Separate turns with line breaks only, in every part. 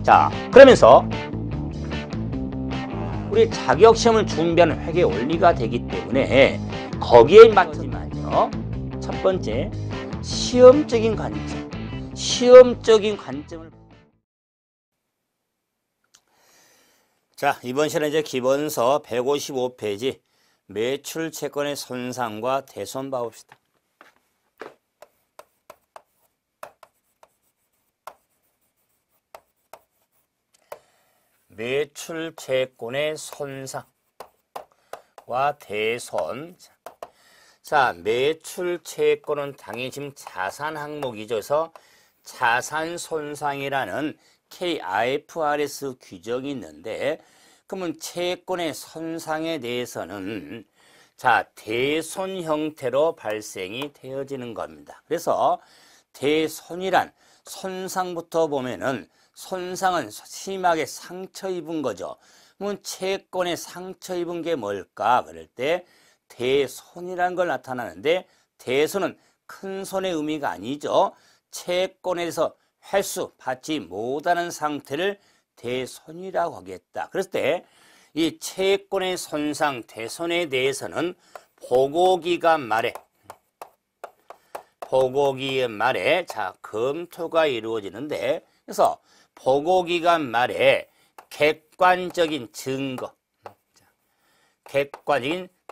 자, 그러면서 우리 자격시험을 준비하는 회계 원리가 되기 때문에 거기에 맞지만요. 첫 번째, 시험적인 관점을. 자, 이번 시간에 이제 기본서 155페이지 매출 채권의 손상과 대손 봐봅시다. 매출 채권의 손상과 대손. 자, 매출 채권은 당연히 지금 자산 항목이죠. 그래서 자산 손상이라는 KIFRS 규정이 있는데, 그러면 채권의 손상에 대해서는 자, 대손 형태로 발생이 되어지는 겁니다. 그래서 대손이란 손상부터 보면은 손상은 심하게 상처 입은 거죠. 그러면 채권에 상처 입은 게 뭘까? 그럴 때 대손이라는 걸 나타나는데, 대손은 큰 손의 의미가 아니죠. 채권에서 회수 받지 못하는 상태를 대손이라고 하겠다. 그랬을 때 이 채권의 손상 대손에 대해서는 보고기간 말에 자, 검토가 이루어지는데, 그래서 보고기간 말에 객관적인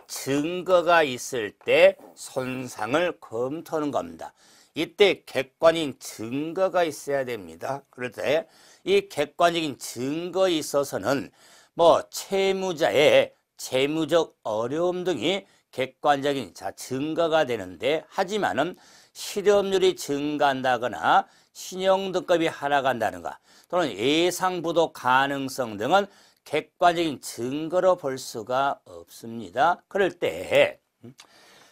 증거가 있을 때 손상을 검토하는 겁니다. 이때 객관인 증거가 있어야 됩니다. 그럴 때 이 객관적인 증거에 있어서는 뭐 채무자의 재무적 어려움 등이 객관적인 증거가 되는데, 하지만은 실업률이 증가한다거나 신용등급이 하락한다는가 또는 예상 부도 가능성 등은 객관적인 증거로 볼 수가 없습니다. 그럴 때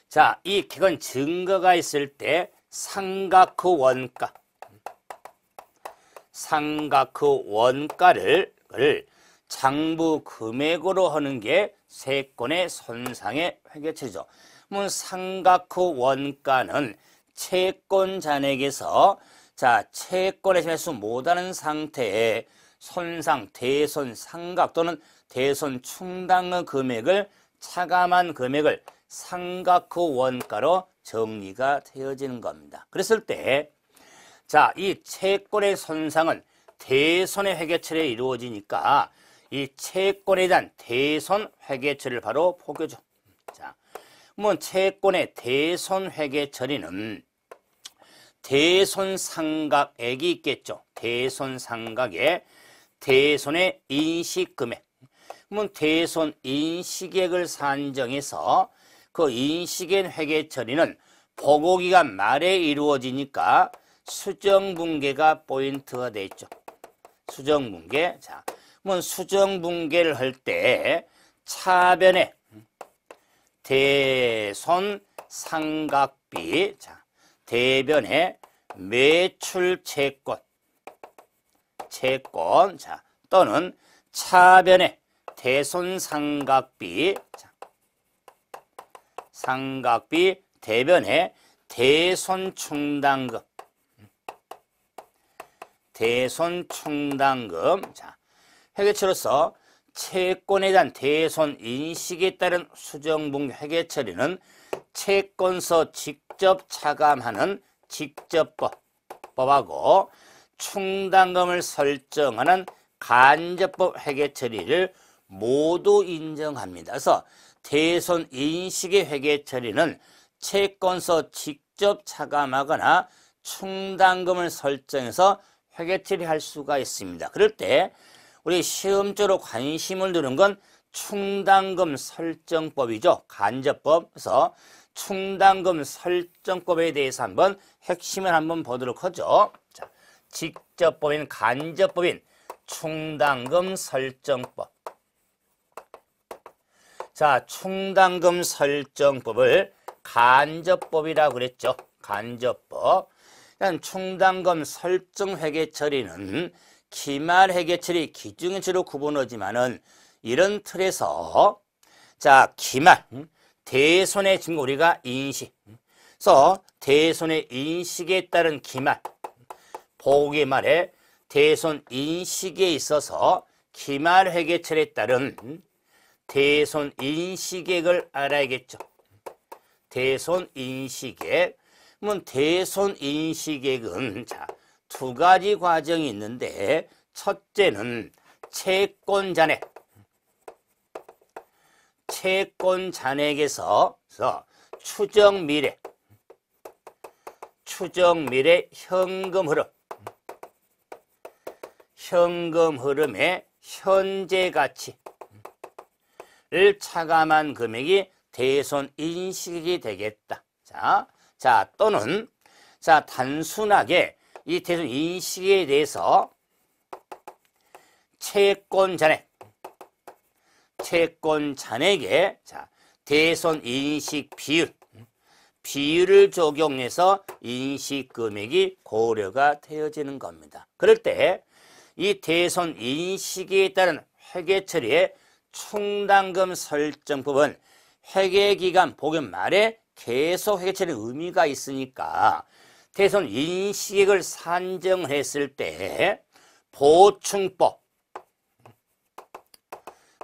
자, 이 객관 증거가 있을 때 상각후 원가를 장부 금액으로 하는 게 채권의 손상의 회계처리죠. 그러면 상각후 원가는 채권 잔액에서 자, 채권에 회수 못하는 상태의 손상, 대손, 상각 또는 대손 충당의 금액을 차감한 금액을 상각후 원가로 정리가 되어지는 겁니다. 그랬을 때 자, 이 채권의 손상은 대손의 회계처리에 이루어지니까 이 채권에 대한 대손 회계처리를 바로 보고죠. 자, 그러면 채권의 대손 회계처리는 대손 상각액이 있겠죠. 대손 상각에 대손의 인식금액. 그러면 대손 인식액을 산정해서 그 인식액 회계처리는 보고기간 말에 이루어지니까 수정분계가 포인트가 돼 있죠. 수정분계. 자, 그러면 수정분계를 할 때 차변에 대손 상각비, 자, 대변에 매출 채권, 자, 또는 차변에 대손 상각비, 자, 상각비, 대변에 대손 충당금, 자, 회계처로서 채권에 대한 대손 인식에 따른 수정분계 회계처리는 채권서 직접 차감하는 직접법하고 충당금을 설정하는 간접법 회계처리를 모두 인정합니다. 그래서 대손 인식의 회계처리는 채권서 직접 차감하거나 충당금을 설정해서 회계처리할 수가 있습니다. 그럴 때 우리 시험적으로 관심을 두는 건 충당금 설정법이죠. 간접법. 그래서 충당금 설정법에 대해서 한번 핵심을 한번 보도록 하죠. 자, 직접법인 간접법인 충당금 설정법. 자, 충당금 설정법을 간접법이라고 그랬죠. 간접법. 일단 충당금 설정 회계처리는 기말 회계처리, 기중회처리로 구분하지만은 이런 틀에서 자, 기말, 대손의 지금 우리가 인식. 그래서 대손의 인식에 따른 기말, 보기 말에 대손 인식에 있어서 기말 회계처리에 따른 대손 인식액을 알아야겠죠. 대손 인식액. 그러면 대손 인식액은 자, 두 가지 과정이 있는데 첫째는 채권 잔액. 채권 잔액에서 추정 미래. 추정 미래 현금 흐름. 현금 흐름의 현재 가치를 차감한 금액이 대손 인식이 되겠다. 자, 또는 자, 단순하게 이 대손 인식에 대해서 채권 잔액에 자, 대손 인식 비율을 적용해서 인식 금액이 고려가 되어지는 겁니다. 그럴 때 이 대손 인식에 따른 회계처리의 충당금 설정법은 회계기간 복용 말에 계속 회계처리 의미가 있으니까 대손 인식액을 산정했을 때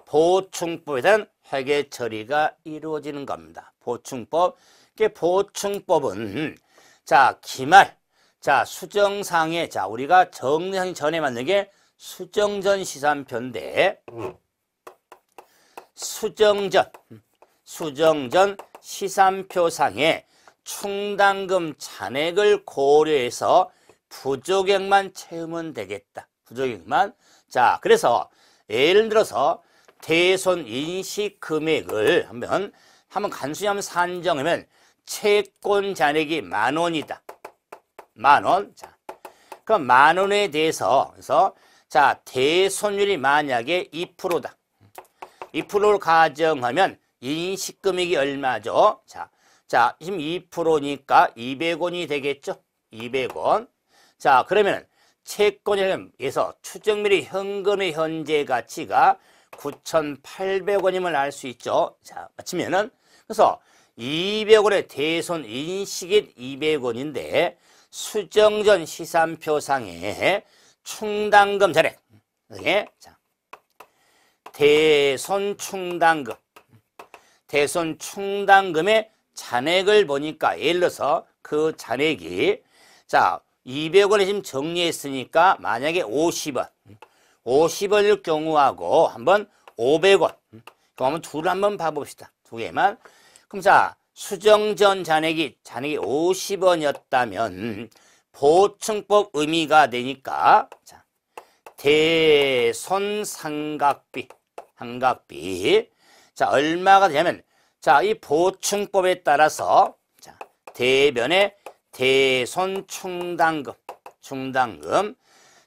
보충법에 대한 회계처리가 이루어지는 겁니다. 보충법은 자, 기말 자, 수정상에 자, 우리가 정리하기 전에 만든 게 수정전 시산표인데 수정전 시산표상에 충당금 잔액을 고려해서 부족액만 채우면 되겠다. 부족액만. 자, 그래서 예를 들어서 대손 인식 금액을 한번 간순히 한번 산정하면 채권 잔액이 10,000원이다. 10,000원. 자, 그럼 10,000원에 대해서 그래서 자, 대손율이 만약에 2%다. 2%를 가정하면 인식 금액이 얼마죠? 자, 지금 2%니까 200원이 되겠죠? 200원. 자, 그러면 채권에서 추정밀의 현금의 현재 가치가 9,800원임을 알 수 있죠. 자, 맞추면은 그래서 200원의 대손 인식액 200원인데 수정전 시산표상에 충당금 잔액. 자, 대손 충당금의 잔액을 보니까 예를 들어서 그 잔액이 자, 200원에 지금 정리했으니까 만약에 50원일 경우하고 한번 500원. 그럼 한번 둘을 한번 봐봅시다. 두 개만. 그럼 자, 수정전 잔액이 50원이었다면 보충법 의미가 되니까 자, 대손 상각비. 자, 얼마가 되냐면 자, 이 보충법에 따라서 자, 대변의 대손 충당금.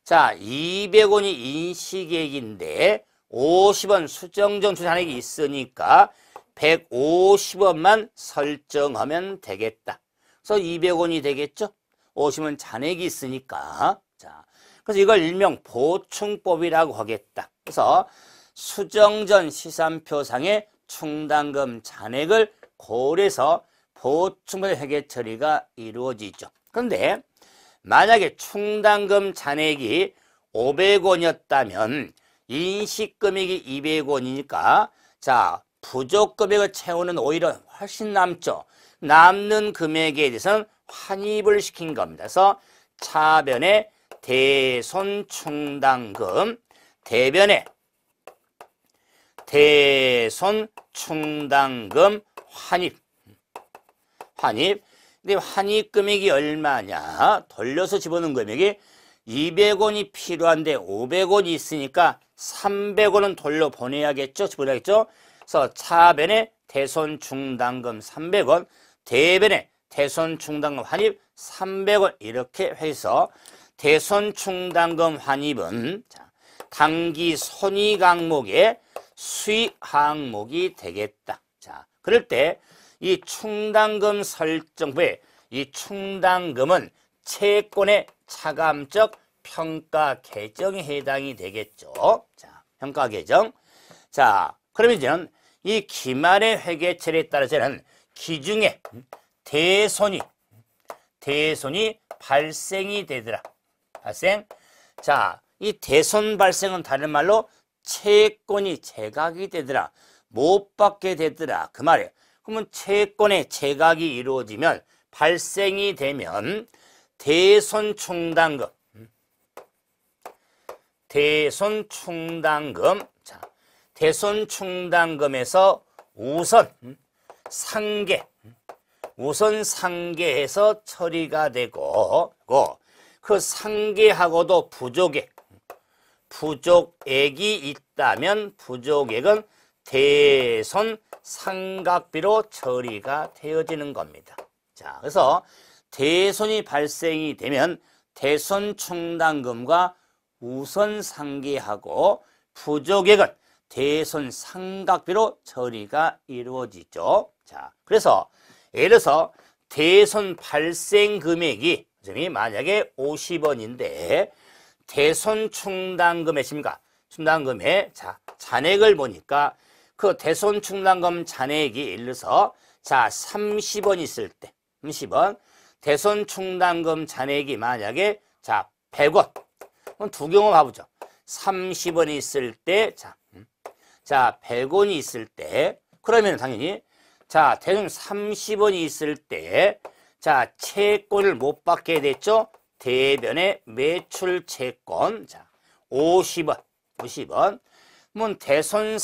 자, 200원이 인식액인데 50원 수정전 잔액이 있으니까 150원만 설정하면 되겠다. 그래서 200원이 되겠죠? 50원 잔액이 있으니까. 자, 그래서 이걸 일명 보충법이라고 하겠다. 그래서 수정전 시산표상의 충당금 잔액을 고려해서 보충법 회계 처리가 이루어지죠. 그런데 만약에 충당금 잔액이 500원이었다면 인식금액이 200원이니까 자, 부족 금액을 채우는 오히려 훨씬 남죠. 남는 금액에 대해서는 환입을 시킨 겁니다. 그래서 차변의 대손 충당금, 대변의 대손 충당금 환입. 근데 환입 금액이 얼마냐? 돌려서 집어넣은 금액이 200원이 필요한데 500원이 있으니까 300원은 돌려보내야겠죠? 집어넣어야겠죠? 그래서 차변의 대손 충당금 300원, 대변의 대손 충당금 환입 300원 이렇게 해서 대손 충당금 환입은 당기 손익 항목의 수익 항목이 되겠다. 자, 그럴 때 이 충당금 설정부에 이 충당금은 채권의 차감적 평가 계정에 해당이 되겠죠. 자, 평가 계정. 자, 그러면 이제는 이 기말의 회계처리에 따라서는 기중에 대손이 발생이 되더라. 발생. 자, 이 대손 발생은 다른 말로 채권이 제각이 되더라. 못 받게 되더라. 그 말이에요. 그러면 채권의 제각이 이루어지면 발생이 되면 대손충당금. 대손충당금. 자, 대손충당금에서 우선 상계. 우선 상계해서 처리가 되고 그 상계하고도 부족액이 있다면 부족액은 대손 상각비로 처리가 되어지는 겁니다. 자, 그래서 대손이 발생이 되면 대손 충당금과 우선 상계하고 부족액은 대손 상각비로 처리가 이루어지죠. 자, 그래서 예를 들어서 대손 발생 금액이 만약에 50원인데 대손 충당금의 충당금의 잔액을 보니까 그 대손 충당금 잔액이 예를 들어서 30원 있을 때 30원 대손 충당금 잔액이 만약에 100원. 그럼 두 경우 봐보죠. 30원이 있을 때 100원이 있을 때 그러면 당연히 대손 30원이 있을 때 채권을 못 받게 됐죠. 대변의 매출 채권 50원. 그러면 대손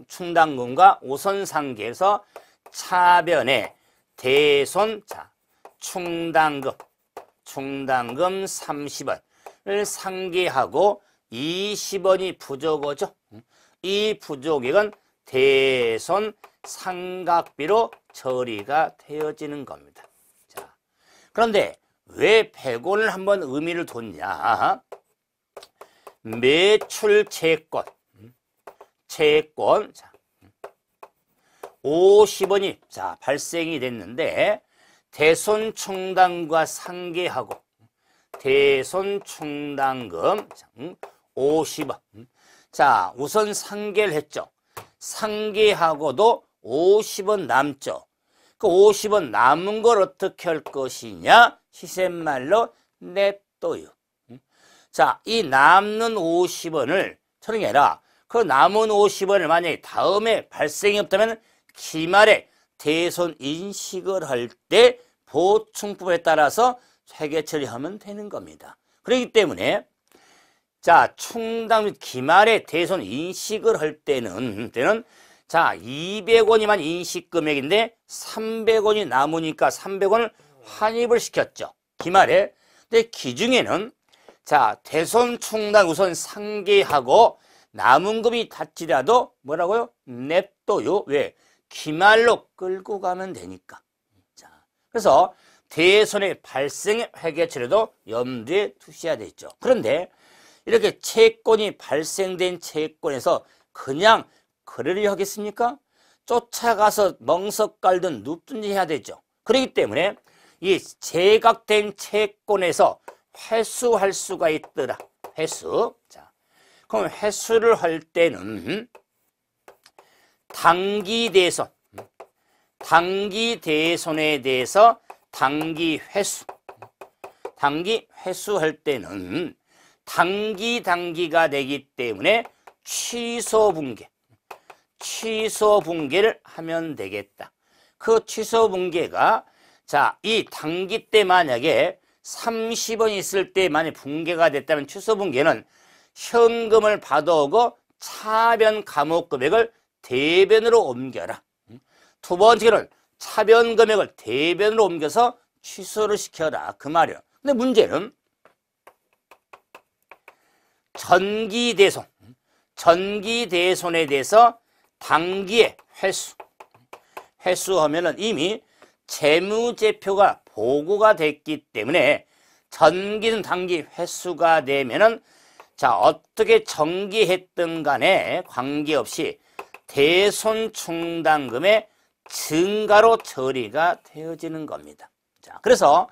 충당금과 우선 상계에서 차변의 대손 충당금 30원을 상계하고 20원이 부족하죠. 이 부족액은 대손 상각비로 처리가 되어지는 겁니다. 자, 그런데 왜 100원을 한번 의미를 뒀냐? 매출 채권 50원이 발생이 됐는데 대손 충당과 상계하고 대손 충당금 50원. 우선 상계를 했죠. 상계하고도 50원 남죠. 그 50원 남은 걸 어떻게 할 것이냐? 시샘말로 냅둬요. 이 남는 50원을 저런 게 아니라 그 남은 50원을 만약에 다음에 발생이 없다면 기말에 대손 인식을 할 때 보충법에 따라서 회계 처리하면 되는 겁니다. 그렇기 때문에 충당 및 기말에 대손 인식을 할 때는 200원이만 인식 금액인데 300원이 남으니까 300원을 환입을 시켰죠. 기말에. 근데 기중에는 대손 충당 우선 상계하고 남은 금이 닿지라도 뭐라고요? 냅둬요. 왜? 기말로 끌고 가면 되니까. 그래서 대손의 발생 회계 처리도 염두에 두셔야 되죠. 그런데 이렇게 채권이 발생된 채권에서 그냥 거래를 하겠습니까? 쫓아가서 멍석 깔든 눕든지 해야 되죠. 그렇기 때문에 이 제각된 채권에서 회수할 수가 있더라. 회수. 그럼 회수를 할 때는 단기 대손에 대해서 단기 회수할 때는 단기가 되기 때문에 취소 분계를 하면 되겠다. 그 취소 분계가 이 단기 때 만약에 30원 있을 때 만약 분계가 됐다면 취소 분계는 현금을 받아오고 차변 감옥 금액을 대변으로 옮겨라. 두 번째는 차변 금액을 대변으로 옮겨서 취소를 시켜라. 그 말이에요. 근데 문제는 전기 대손에 대해서 단기에 회수하면은 이미 재무제표가 보고가 됐기 때문에 전기든 단기 회수가 되면은 어떻게 정기했든 간에 관계없이 대손 충당금의 증가로 처리가 되어지는 겁니다. 그래서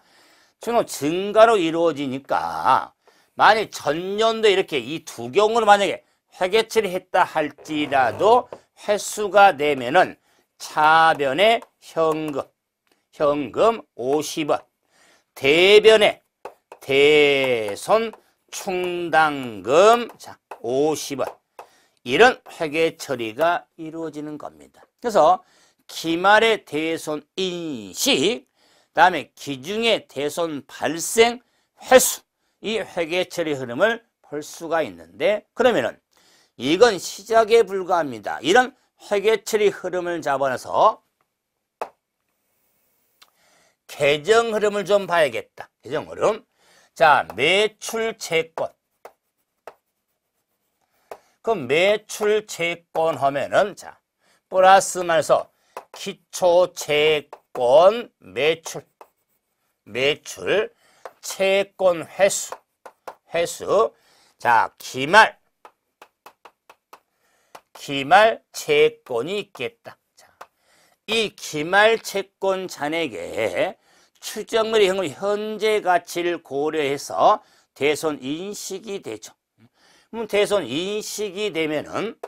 지금 증가로 이루어지니까 만약 전년도 이렇게 이 두 경우를 만약에 회계 처리했다 할지라도 회수가 되면은 차변에 현금 50원, 대변에 대손 충당금 자 50원 이런 회계 처리가 이루어지는 겁니다. 그래서 기말의 대손 인식, 다음에 기중의 대손 발생 횟수 이 회계 처리 흐름을 볼 수가 있는데 그러면은 이건 시작에 불과합니다. 이런 회계 처리 흐름을 잡아놔서 계정 흐름을 좀 봐야겠다. 계정 흐름. 자, 매출 채권. 그럼 매출 채권 하면은 자, 플러스 말해서 기초 채권 매출 채권 회수 자, 기말 채권이 있겠다. 자, 이 기말 채권 잔액에 추정물의 현금 현재 가치를 고려해서 대손 인식이 되죠. 그럼 대손 인식이 되면은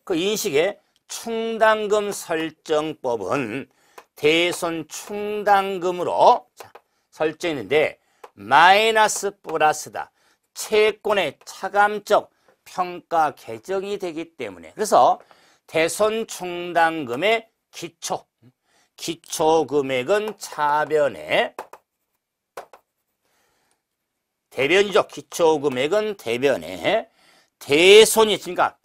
그 인식의 충당금 설정법은 대손 충당금으로 자, 설정했는데 마이너스 플러스다. 채권의 차감적 평가 개정이 되기 때문에 그래서 대손 충당금의 기초 금액은 차변에 대변이죠. 기초 금액은 대변에 대손이 있으니까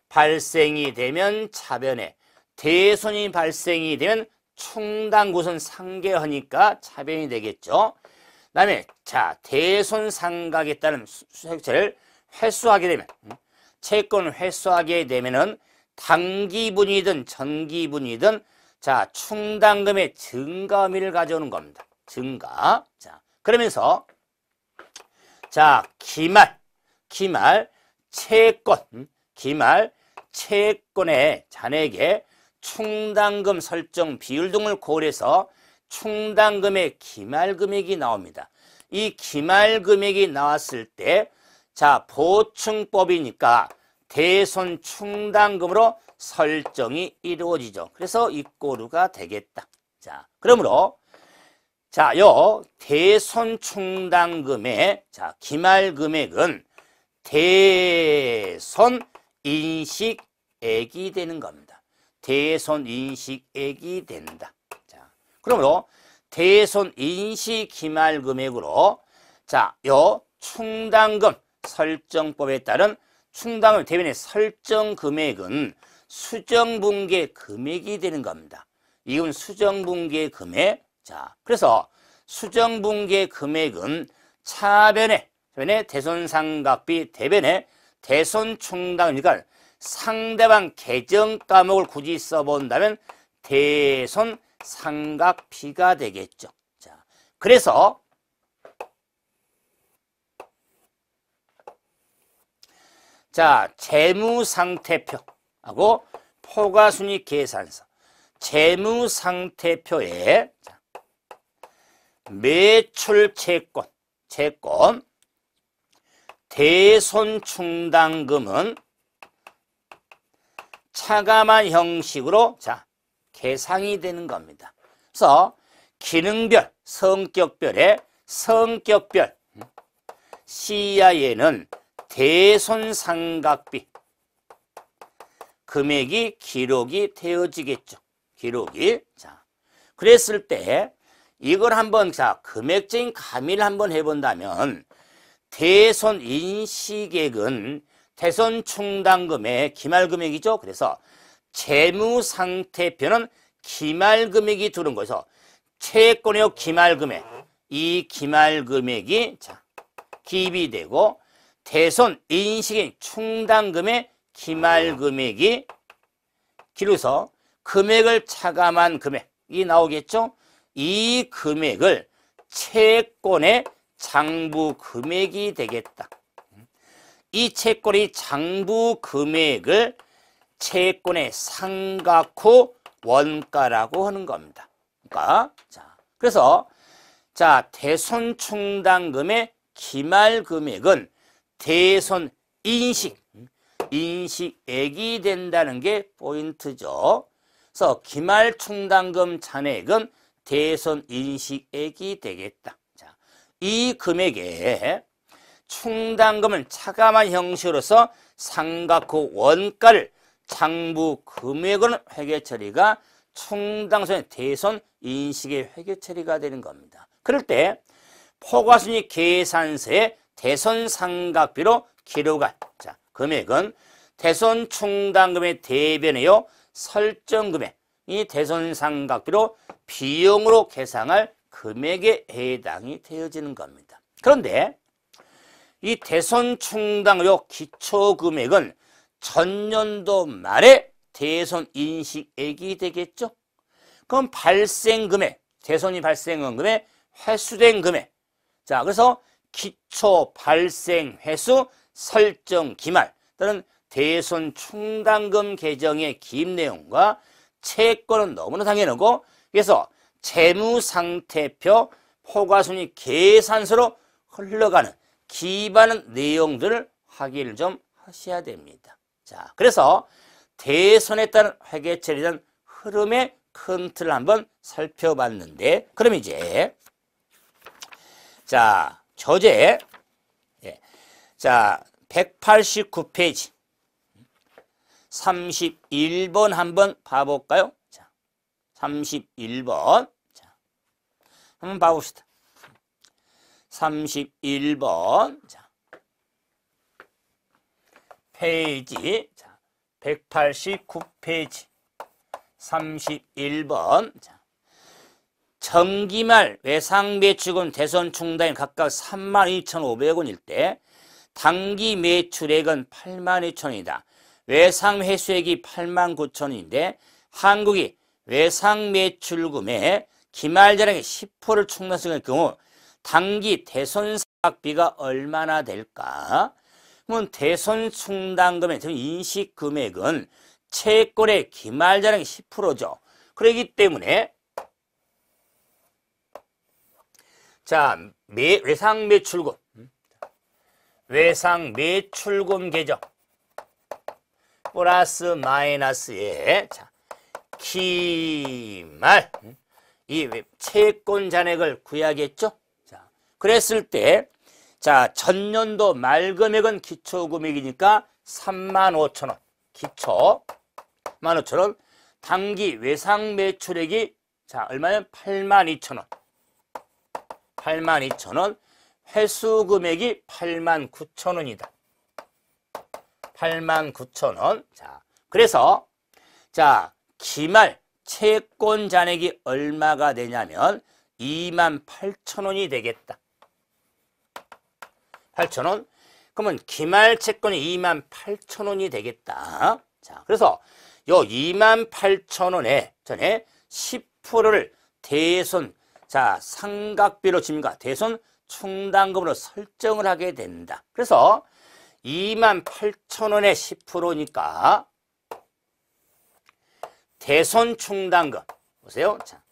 발생이 되면 차변에 대손이 발생이 되면 충당구선 상계하니까 차변이 되겠죠. 그 다음에 자 대손 상각에 따른 수익처를 회수하게 되면 채권 회수하게 되면은 단기분이든 전기분이든 자 충당금의 증가 의미를 가져오는 겁니다. 증가. 자 그러면서 자 기말 채권의 잔액의 충당금 설정 비율 등을 고려해서 충당금의 기말 금액이 나옵니다. 이 기말 금액이 나왔을 때 자 보충법이니까 대손 충당금으로 설정이 이루어지죠. 그래서 입고루가 되겠다. 자 그러므로 자 요 대손 충당금의 자 기말 금액은 대손 인식액이 되는 겁니다. 대손 인식액이 된다. 자, 그러므로 대손 인식 기말 금액으로 자, 요 충당금 설정법에 따른 충당금 대변의 설정 금액은 수정분계 금액이 되는 겁니다. 이건 수정분계 금액. 자, 그래서 수정분계 금액은 차변의 대손상각비 대변의 대손 충당이니까 상대방 계정 과목을 굳이 써본다면 대손 상각비가 되겠죠. 자, 그래서 자 재무상태표하고 포괄순이익계산서 재무상태표에 매출 채권 대손 충당금은 차감한 형식으로 자 계상이 되는 겁니다. 그래서 기능별, 성격별 C야에는 대손 상각비 금액이 기록이 되어지겠죠. 기록이. 자, 그랬을 때 이걸 한번 자 금액적인 가미를 한번 해본다면 대손 인식액은 대손 충당금의 기말금액이죠. 그래서 재무상태표는 기말금액이 들어온 거에서 채권의 기말금액 이 기말금액이 자 기입이 되고 대손 인식액 충당금의 기말금액이 기록해서 금액을 차감한 금액이 나오겠죠. 이 금액을 채권의 장부 금액이 되겠다. 이 채권의 장부 금액을 채권의 상각 후 원가라고 하는 겁니다. 그러니까 자, 그래서 자 대손 충당금의 기말 금액은 대손 인식액이 된다는 게 포인트죠. 그래서 기말 충당금 잔액은 대손 인식액이 되겠다. 자, 이 금액에 충당금은 차감한 형식으로서 상각 후 원가를 장부 금액은 회계 처리가 충당손의 대손 인식의 회계 처리가 되는 겁니다. 그럴 때 포괄순위 계산서에 대손 상각비로 기록할 자, 금액은 대손 충당금의 대변이요 설정금액 이 대손 상각비로 비용으로 계상할 금액에 해당이 되어지는 겁니다. 그런데 이 대손 충당료 기초금액은 전년도 말에 대손 인식액이 되겠죠. 그럼 발생금액, 대손이 발생한 금액, 회수된 금액. 자, 그래서 기초 발생 회수 설정 기말 또는 대손 충당금 개정의 기입 내용과 채권은 너무나 당연하고 그래서 재무상태표 포괄순위 계산서로 흘러가는 기입하는 내용들을 확인을 좀 하셔야 됩니다. 자, 그래서 대손에 따른 회계 처리에 대한 흐름의 큰 틀을 한번 살펴봤는데 그럼 이제 자, 저제 자, 189페이지 31번 한번 봐볼까요? 자, 31번 자, 한번 봐봅시다. 31번 자, 페이지 자, 189페이지 31번 자, 정기말 외상매출금 대손 충당이 각각 32,500원일 때 당기 매출액은 82,000원이다. 외상회수액이 89,000원인데 한국이 외상매출금의 기말자량의 10%를 충당했을 경우 당기 대손상각비가 얼마나 될까? 그러면 대손 충당금의 인식금액은 채권의 기말자량의 10%죠. 그렇기 때문에 자, 외상매출금 외상매출금 계정 플러스 마이너스에 자, 기말 이 채권 잔액을 구해야겠죠. 자, 그랬을 때 자, 전년도 말 금액은 기초 금액이니까 35,000원. 기초 15,000원. 당기 외상 매출액이 자, 얼마냐? 82,000원. 82,000원. 회수 금액이 89,000원이다. 89,000원. 자, 그래서 자, 기말 채권 잔액이 얼마가 되냐면 28,000원이 되겠다. 8,000원. 그러면 기말 채권이 28,000원이 되겠다. 자, 그래서 요 28,000원에 전에 10%를 대손 자, 상각비로 집니다. 대손 충당금으로 설정을 하게 된다. 그래서 28,000원에 10%니까 대손 충당금 보세요. 자,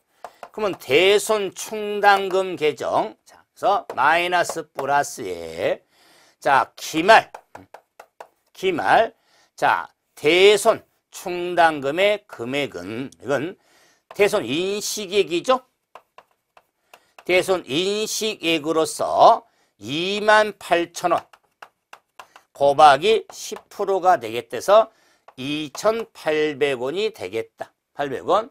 그러면 대손 충당금 계정 자, 그래서 마이너스 플러스에 자, 기말 자, 대손 충당금의 금액은 이건 대손 인식액이죠. 대손 인식액으로서 28,000원 곱하기 10%가 되겠대서 2,800원이 되겠다. 800원.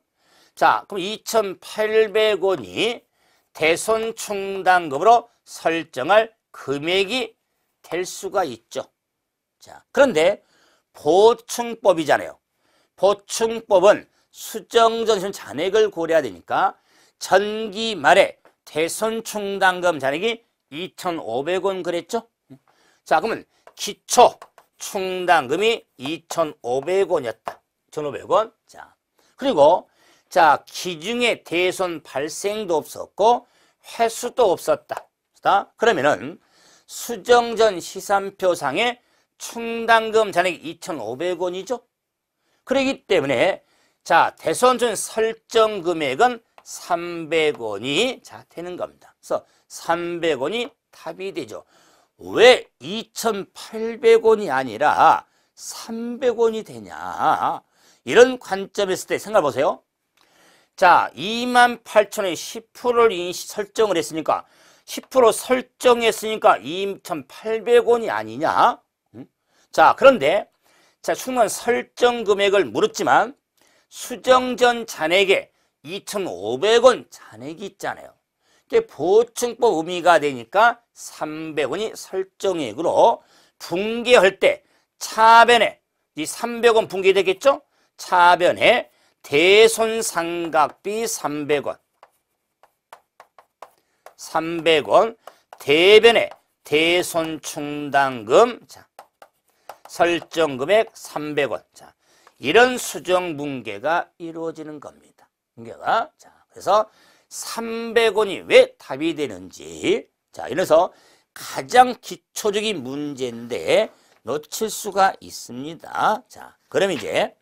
자, 그럼 2,800원이 대손 충당금으로 설정할 금액이 될 수가 있죠. 자, 그런데 보충법이잖아요. 보충법은 수정전신 잔액을 고려해야 되니까 전기 말에 대손 충당금 잔액이 2,500원 그랬죠? 자, 그러면 기초 충당금이 2,500원이었다. 2,500원. 자, 그리고 자, 기중에 대손 발생도 없었고 회수도 없었다. 그러면은 수정전 시산표상에 충당금 잔액이 2,500원이죠. 그렇기 때문에 자, 대손전 설정 금액은 300원이 자, 되는 겁니다. 그래서 300원이 답이 되죠. 왜 2,800원이 아니라 300원이 되냐? 이런 관점에서 때 생각해 보세요. 자, 28,000원에 10%를 설정을 했으니까 10% 설정했으니까 2,800원이 아니냐? 자, 그런데 자, 충분 설정 금액을 물었지만 수정 전 잔액에 2,500원 잔액이 있잖아요. 이게 보충법 의미가 되니까 300원이 설정액으로 붕괴할 때 차변에 이 300원 붕괴되겠죠? 차변에 대손상각비 300원 300원 대변에 대손충당금 자, 설정금액 300원 자, 이런 수정 붕괴가 이루어지는 겁니다. 붕괴가 자, 그래서 300원이 왜 답이 되는지 자, 이래서 가장 기초적인 문제인데 놓칠 수가 있습니다. 자, 그럼 이제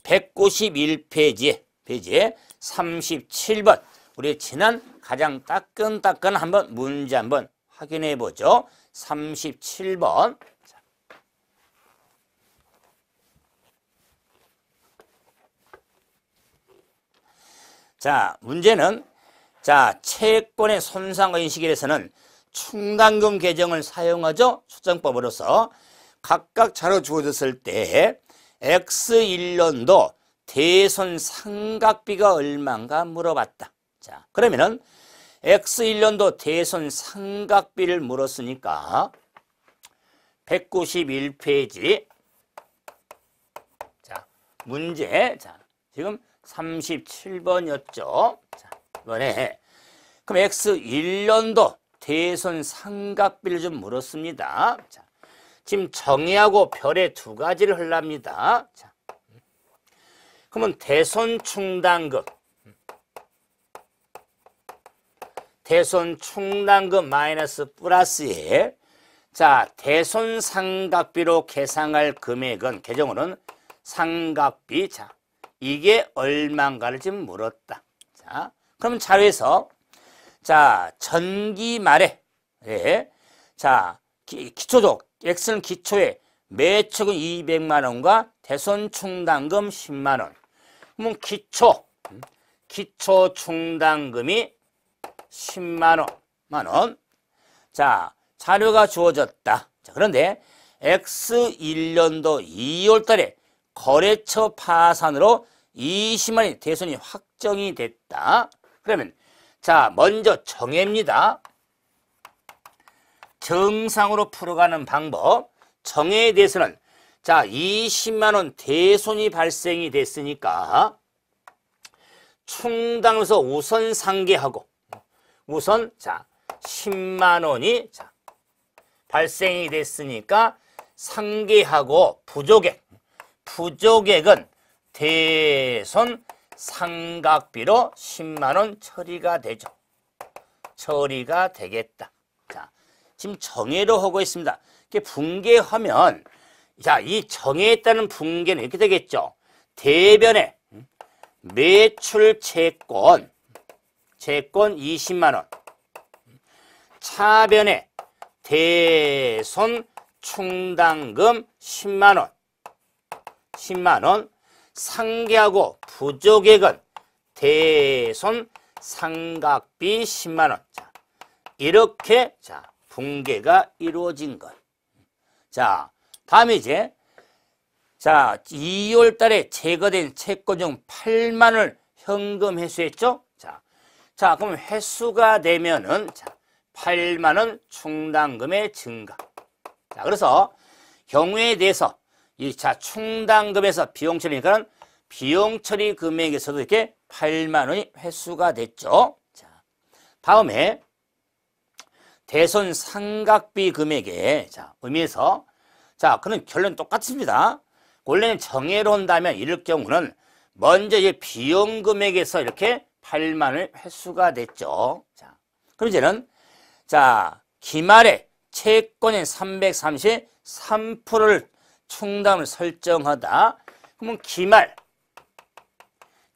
191페이지에 37번 우리 지난 가장 따끈따끈 한번 문제 한번 확인해 보죠. 37번 자, 문제는 자, 채권의 손상과 인식에서는 충당금 계정을 사용하죠. 수정법으로서 각각 자료 주어졌을 때 X1년도 대손상각비가 얼마인가 물어봤다. 자, 그러면은 X1년도 대손상각비를 물었으니까 191페이지 자, 문제 자, 지금 37번이었죠. 자, 이번에 그럼 X1년도 대손상각비를 좀 물었습니다. 자, 지금 정의하고 별의 두 가지를 하랍니다. 자, 그러면 대손충당금 마이너스 플러스에 자, 대손상각비로 계상할 금액은 계정으로는 상각비 자, 이게 얼마인가를 지금 물었다. 자, 그러면 자료에서 자, 전기 말에 예, 자, 기초적 X는 기초에 매축은 200만 원과 대손충당금 10만 원. 그러면 기초 충당금이 10만 원. 자, 자료가 주어졌다. 자, 그런데 X1년도 2월 달에 거래처 파산으로 20만 원이 대손이 확정이 됐다. 그러면 자, 먼저 정해입니다. 정상으로 풀어가는 방법. 정해에 대해서는 자, 20만 원 대손이 발생이 됐으니까 충당으로서 우선 상계하고 우선 자, 10만 원이 자, 발생이 됐으니까 상계하고 부족액은 대손 상각비로 10만 원 처리가 되죠. 처리가 되겠다. 자, 지금 정해로 하고 있습니다. 이렇게 붕괴하면 자, 이 정해에 따른 붕괴는 이렇게 되겠죠. 대변에 매출 채권 20만 원. 차변에 대손 충당금 10만 원. 10만 원. 상계하고 부족액은 대손 상각비 10만 원. 자, 이렇게 자, 붕괴가 이루어진 것. 자, 다음에 이제 자, 2월 달에 제거된 채권 중 8만 원을 현금 회수했죠? 자, 그럼 회수가 되면은 자, 8만 원 충당금의 증가. 자, 그래서 경우에 대해서 이 자, 충당금에서 비용 처리니까는 비용 처리 금액에서도 이렇게 8만 원이 회수가 됐죠. 자, 다음에 대손 상각비 금액에 자, 의미에서 자, 그런 결론 똑같습니다. 원래는 정해로 한다면 이럴 경우는 먼저 이제 비용 금액에서 이렇게 8만 원이 회수가 됐죠. 자, 그럼 이제는 자, 기말에 채권의 330에 3%를 충당을 설정하다. 그러면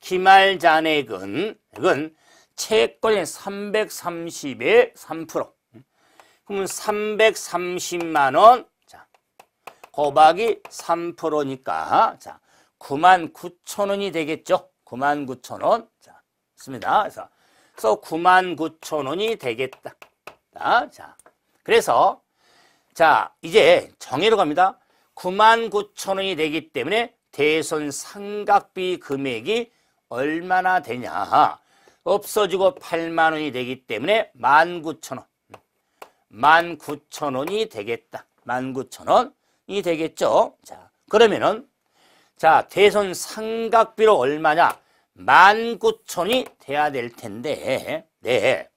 기말 잔액은 이건 채권의 330의 3%. 그러면 330만 원. 자, 곱하기 3%니까 자, 99,000원이 되겠죠. 99,000원. 자, 있습니다. 그래서 99,000원이 되겠다. 자, 그래서 자, 이제 정의로 갑니다. 99,000원이 되기 때문에 대손 상각비 금액이 얼마나 되냐. 없어지고 8만 원이 되기 때문에 19,000원. 19,000원이 되겠다. 19,000원이 되겠죠. 자, 그러면은 자, 대손 상각비로 얼마냐? 19,000원이 돼야 될 텐데. 네.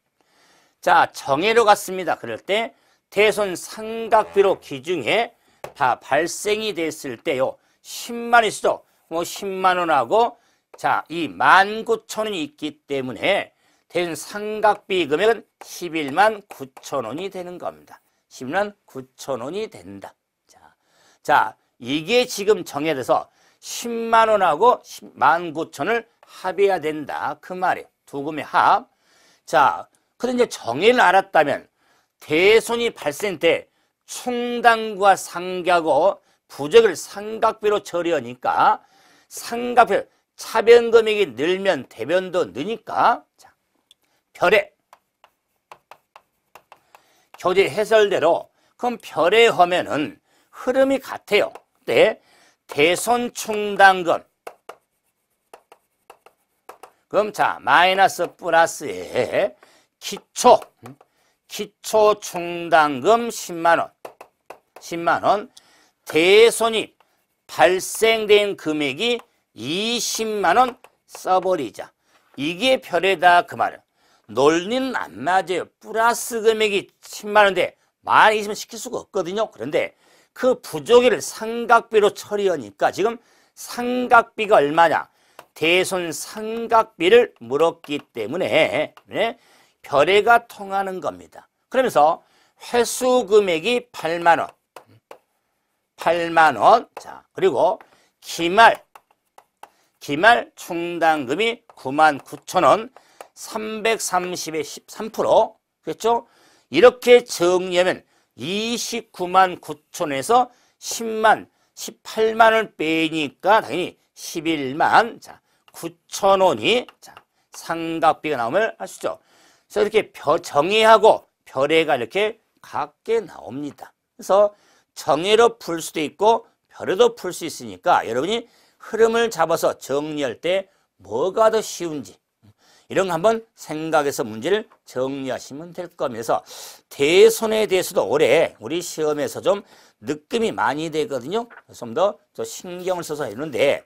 자, 정의로 갔습니다. 그럴 때 대손 상각비로 기중에 다 발생이 됐을 때요. 10만 있어도 10만 원하고 자, 이 19,000원이 있기 때문에 대손 상각비 금액은 11만 9천원이 되는 겁니다. 11만 9천원이 된다. 자, 이게 지금 정해져서 10만 원하고 19,000원을 합해야 된다. 그 말이에요. 두 금의 합. 자, 근데 이제 정의를 알았다면 대손이 발생 때 충당과 상기하고 부적을 상각비로 처리하니까 상각비 차변 금액이 늘면 대변도 느니까 자, 별의 교재 해설대로 그럼 별의 하면은 흐름이 같아요. 네, 대손 충당금 그럼 자 마이너스 플러스에 기초 충당금 10만 원 대손이 발생된 금액이 20만 원 써버리자. 이게 별에다 그 말이에요. 논리는 안 맞아요. 플러스 금액이 10만 원인데 만 20만 시킬 수가 없거든요. 그런데 그 부조기를 상각비로 처리하니까 지금 상각비가 얼마냐? 대손 상각비를 물었기 때문에 네, 별에가 통하는 겁니다. 그러면서 회수 금액이 8만 원. 8만 원. 자, 그리고 기말 충당금이 99,000원. 330의 13%. 그렇죠? 이렇게 정리하면 29만 9천원에서 18만 원 빼니까 당연히 11만 9천원이 상각비가 나오면 아시죠? 그래서 이렇게 정의하고 별해가 이렇게 같게 나옵니다. 그래서 정의로 풀 수도 있고 별에도 풀 수 있으니까 여러분이 흐름을 잡아서 정리할 때 뭐가 더 쉬운지 이런 거 한번 생각해서 문제를 정리하시면 될 겁니다. 대손에 대해서도 올해 우리 시험에서 좀 느낌이 많이 되거든요. 좀 더 신경을 써서 했는데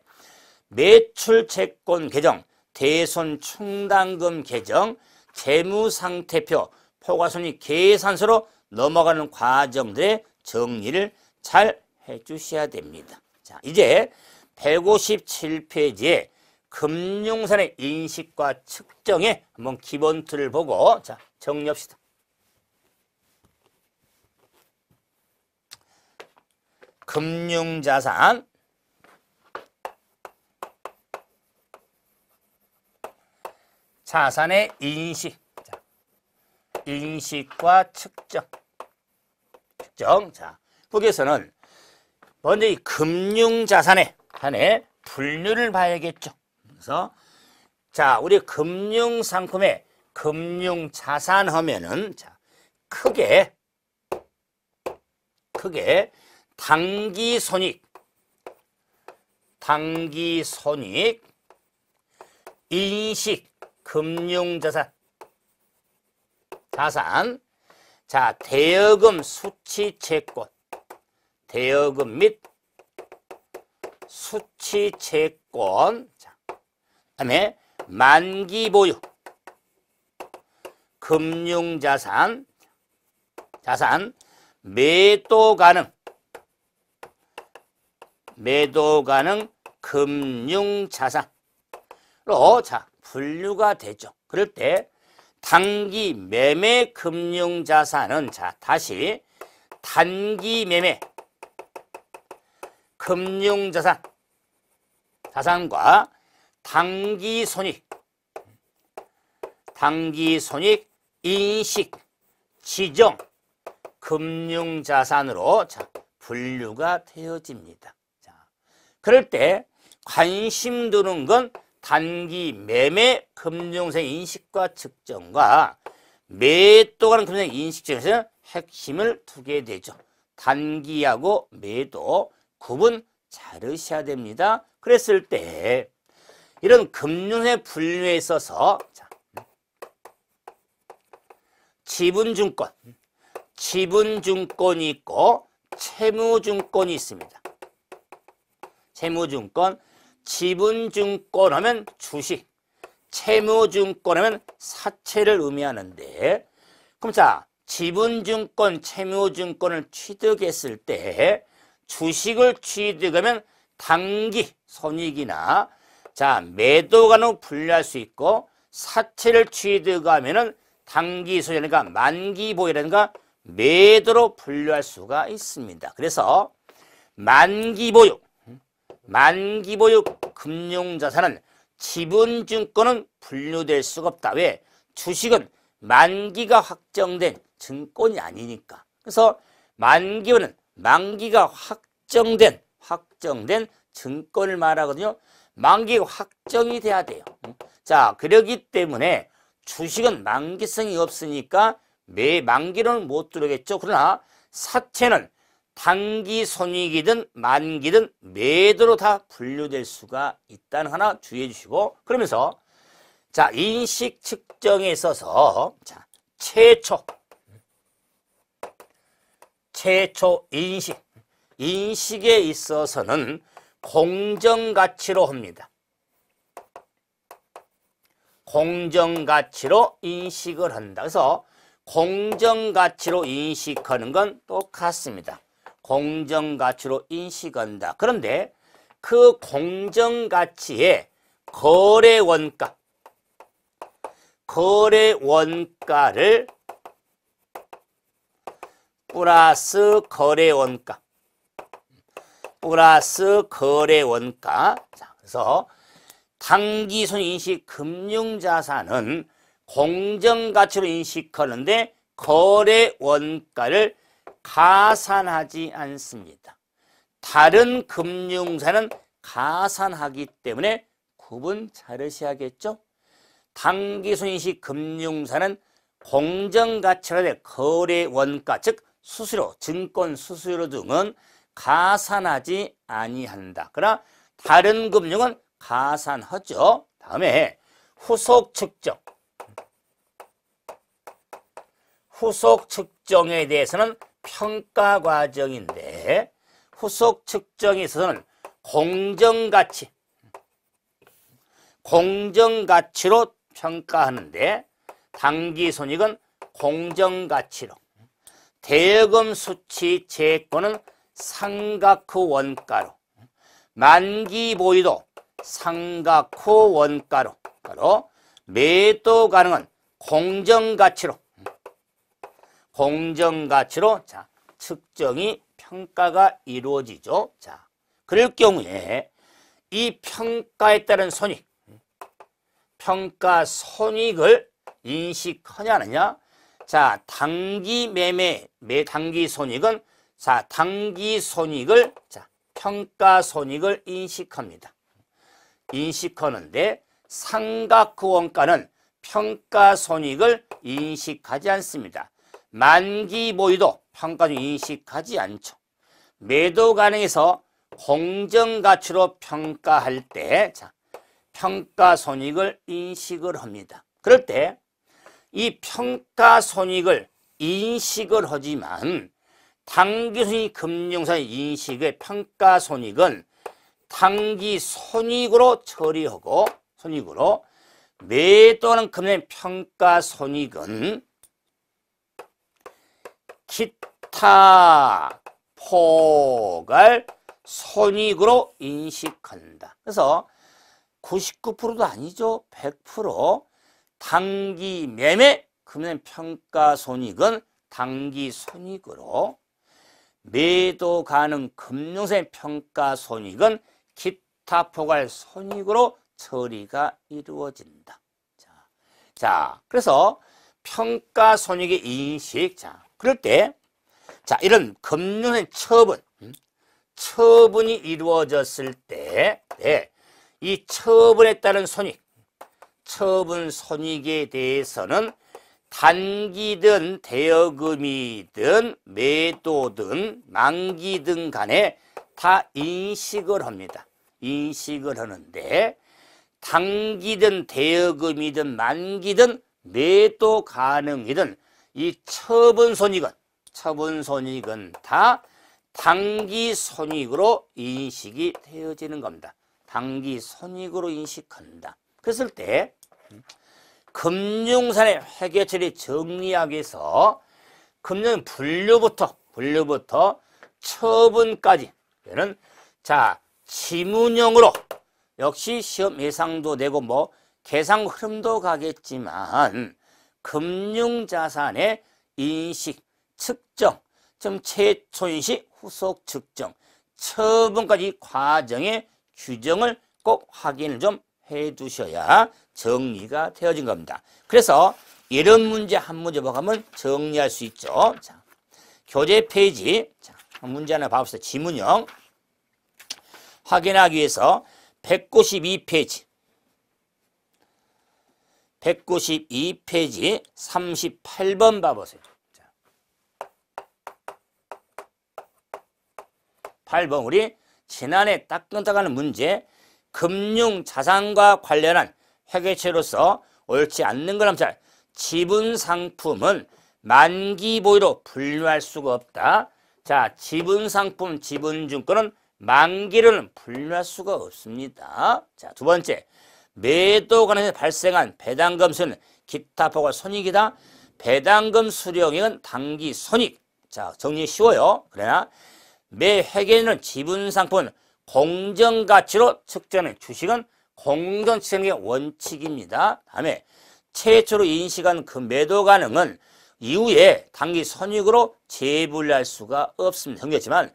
매출 채권 계정, 대손 충당금 계정, 재무상태표, 포괄손익 계산서로 넘어가는 과정들의 정리를 잘 해주셔야 됩니다. 자, 이제 157페이지에 금융산의 인식과 측정에 한번 기본 틀을 보고 자 정리합시다. 금융자산 자산의 인식 자, 인식과 측정 자 거기에서는 먼저 이 금융자산의 분류를 봐야겠죠. 그래서 자 우리 금융상품의 금융자산 하면은 자 크게 당기손익, 인식, 금융자산, 자 대여금, 수취채권, 대여금 및 수취채권, 그다음에 만기보유, 금융자산, 매도 가능 금융자산으로 자 분류가 되죠. 그럴 때 단기 매매 금융자산은 자 다시 단기 매매 금융자산 자산과 단기 손익 인식 지정 금융자산으로 자 분류가 되어집니다. 자, 그럴 때 관심 두는 건 단기 매매 금융세 인식과 측정과 매도 가는 금융세 인식점에서 핵심을 두게 되죠. 단기하고 매도 구분 잘하셔야 됩니다. 그랬을 때 이런 금융세 분류에 있어서 자, 지분증권이 있고 채무증권이 있습니다. 채무증권, 지분증권 하면 주식, 채무증권 하면 사채를 의미하는데, 그럼 자, 지분증권, 채무증권을 취득했을 때 주식을 취득하면 단기 손익이나 자, 매도가는 분류할 수 있고, 사채를 취득하면은 단기 손익이라든가 만기보유라든가 매도로 분류할 수가 있습니다. 그래서 만기보유 금융자산은 지분증권은 분류될 수가 없다. 왜? 주식은 만기가 확정된 증권이 아니니까. 그래서 만기보유는 만기가 확정된 증권을 말하거든요. 만기가 확정이 돼야 돼요. 자, 그러기 때문에 주식은 만기성이 없으니까 매 만기로는 못 들어오겠죠. 그러나 사채는 단기 손익이든 만기든 매도로 다 분류될 수가 있다는 하나 주의해 주시고, 그러면서 자, 인식 측정에 있어서 자, 최초 인식에 있어서는 공정가치로 합니다. 공정가치로 인식을 한다. 그래서 공정가치로 인식하는 건 똑같습니다. 공정가치로 인식한다. 그런데 그 공정가치의 거래원가를 플러스 거래원가. 자, 그래서 단기손익 인식 금융자산은 공정가치로 인식하는데 거래원가를 가산하지 않습니다. 다른 금융사는 가산하기 때문에 구분 잘하셔야겠죠? 단기손익 금융사는 공정가치로 거래원가, 즉 수수료, 증권 수수료 등은 가산하지 아니한다. 그러나 다른 금융은 가산하죠. 다음에 후속 측정에 대해서는 평가 과정인데, 후속 측정에 있어서는 공정가치로 평가하는데, 단기손익은 공정가치로, 대여금 수취 채권은 상각 후 원가로, 만기보유도 상각 후 원가로, 매도 가능은 공정가치로 자, 측정이 평가가 이루어지죠. 자, 그럴 경우에 이 평가에 따른 평가 손익을 인식하냐 안 하냐? 자, 단기 단기 손익은 자, 평가 손익을 인식합니다. 인식하는데 상각 후 원가는 평가 손익을 인식하지 않습니다. 만기보유도 평가 중 인식하지 않죠. 매도 가능해서 공정가치로 평가할 때 자, 평가 손익을 인식을 합니다. 그럴 때 이 평가 손익을 인식을 하지만 단기손익 금융사의 인식의 평가 손익은 단기 손익으로 처리하고 매도하는 금융의 평가 손익은 기타 포괄 손익으로 인식한다. 그래서 99%도 아니죠. 100% 단기 매매 금융 평가 손익은 단기 손익으로, 매도 가능 금융사의 평가 손익은 기타 포괄 손익으로 처리가 이루어진다. 자, 그래서 평가 손익의 인식. 자, 그럴 때, 자, 이런 금융의 처분이 이루어졌을 때, 네, 이 처분에 따른 손익, 처분 손익에 대해서는 단기든 대여금이든 매도든 만기든 간에 다 인식을 합니다. 인식을 하는데 단기든 대여금이든 만기든 매도 가능이든 이 처분 손익은 다 단기 손익으로 인식이 되어지는 겁니다. 단기 손익으로 인식한다. 그랬을 때 금융산의 회계처리 정리하기 위해서 금융 분류부터 처분까지 는 자 지문형으로 역시 시험 예상도 되고 뭐 계산 흐름도 가겠지만 금융자산의 인식, 측정, 좀 최초인식, 후속 측정, 처분까지 과정의 규정을 꼭 확인을 좀 해두셔야 정리가 되어진 겁니다. 그래서 이런 문제 한 문제 보면 정리할 수 있죠. 자, 교재 페이지 자, 문제 하나 봐봅시다. 지문형 확인하기 위해서 192페이지 38번 봐보세요. 자, 8번 우리 지난해 따끈따끈한 문제 금융자산과 관련한 회계처로서 옳지 않는 걸 함자 지분상품은 만기보유로 분류할 수가 없다. 자, 지분상품, 지분증권은 만기로는 분류할 수가 없습니다. 자, 두 번째, 매도 관련해서 발생한 배당금 수는 기타 포괄 손익이다. 배당금 수령액은 단기 손익. 자, 정리 쉬워요. 그러나 매 회계는 지분상품은 공정가치로 측정하는 주식은 공정측정의 원칙입니다. 다음에 최초로 인식한 그 매도 가능은 이후에 단기 손익으로 재분류할 수가 없습니다. 정리했지만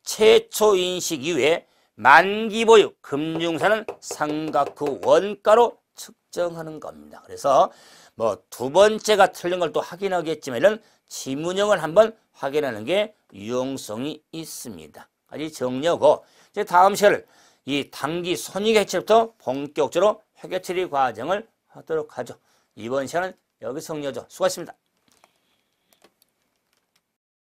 최초 인식 이후에 만기 보유 금융사는 삼각후 원가로 측정하는 겁니다. 그래서 뭐 두 번째가 틀린 걸 또 확인하겠지만 이런 지문형을 한번 확인하는 게 유용성이 있습니다. 까지 정리하고 이제 다음 시간을 이 단기 손익 회계부터 본격적으로 회계처리 과정을 하도록 하죠. 이번 시간은 여기서 정리하죠. 수고하셨습니다.